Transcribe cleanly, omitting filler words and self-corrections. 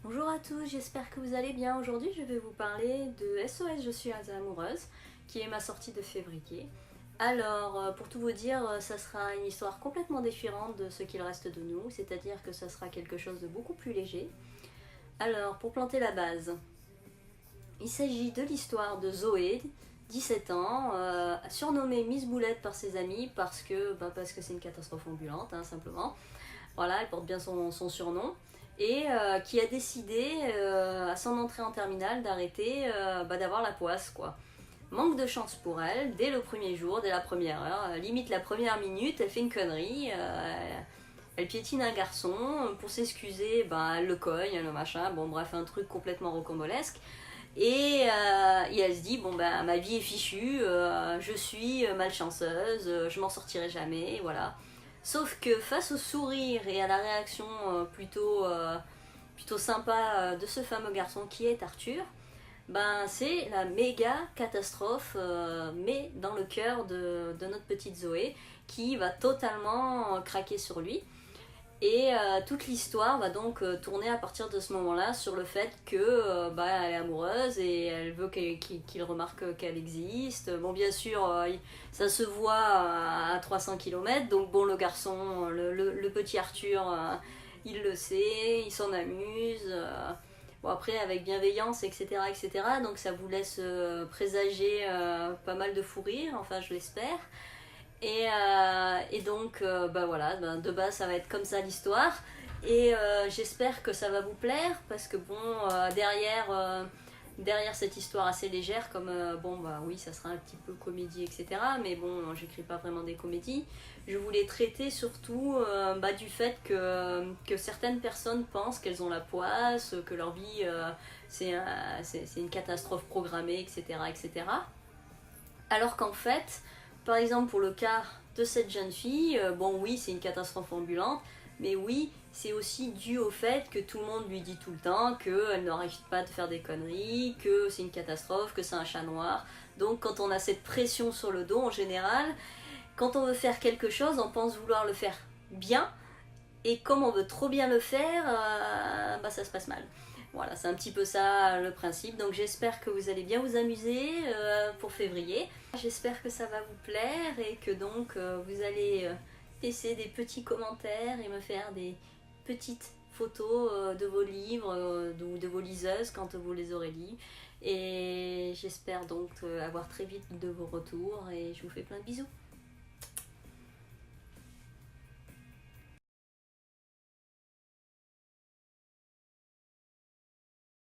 Bonjour à tous, j'espère que vous allez bien. Aujourd'hui, je vais vous parler de SOS Je suis amoureuse, qui est ma sortie de février. Alors, pour tout vous dire, ça sera une histoire complètement différente de ce qu'il reste de nous, c'est-à-dire que ça sera quelque chose de beaucoup plus léger. Alors, pour planter la base, il s'agit de l'histoire de Zoé, 17 ans, surnommée Miss Boulette par ses amis parce que c'est une catastrophe ambulante, hein, simplement. Voilà, elle porte bien son surnom. Et qui a décidé, à son entrée en terminale, d'arrêter d'avoir la poisse, quoi. Manque de chance pour elle, dès le premier jour, dès la première heure, limite la première minute, elle fait une connerie, elle piétine un garçon, pour s'excuser, elle le cogne, le machin, bon bref, un truc complètement rocambolesque. Et elle se dit, ma vie est fichue, je suis malchanceuse, je m'en sortirai jamais, voilà. Sauf que face au sourire et à la réaction plutôt sympa de ce fameux garçon qui est Arthur, c'est la méga catastrophe, mais dans le cœur de notre petite Zoé, qui va totalement craquer sur lui. Et toute l'histoire va donc tourner à partir de ce moment-là sur le fait que elle est amoureuse et elle veut qu'il remarque qu'elle existe. Bon, bien sûr, ça se voit à 300 km, donc bon, le garçon, le petit Arthur, il le sait, il s'en amuse. Bon, après, avec bienveillance, etc., etc., donc ça vous laisse présager pas mal de fou rire, enfin, je l'espère. Et donc, voilà, de base, ça va être comme ça l'histoire. Et j'espère que ça va vous plaire, parce que derrière cette histoire assez légère, comme, oui, ça sera un petit peu comédie, etc. Mais bon, j'écris pas vraiment des comédies. Je voulais traiter surtout du fait que certaines personnes pensent qu'elles ont la poisse, que leur vie, c'est une catastrophe programmée, etc., etc. Alors qu'en fait, par exemple pour le cas de cette jeune fille, oui, c'est une catastrophe ambulante, mais oui, c'est aussi dû au fait que tout le monde lui dit tout le temps qu'elle n'arrête pas de faire des conneries, que c'est une catastrophe, que c'est un chat noir. Donc quand on a cette pression sur le dos, en général, quand on veut faire quelque chose, on pense vouloir le faire bien, et comme on veut trop bien le faire, ça se passe mal. Voilà, c'est un petit peu ça le principe. Donc j'espère que vous allez bien vous amuser pour février. J'espère que ça va vous plaire et que donc vous allez laisser des petits commentaires et me faire des petites photos de vos livres ou de vos liseuses quand vous les aurez lus. Et j'espère donc avoir très vite de vos retours et je vous fais plein de bisous.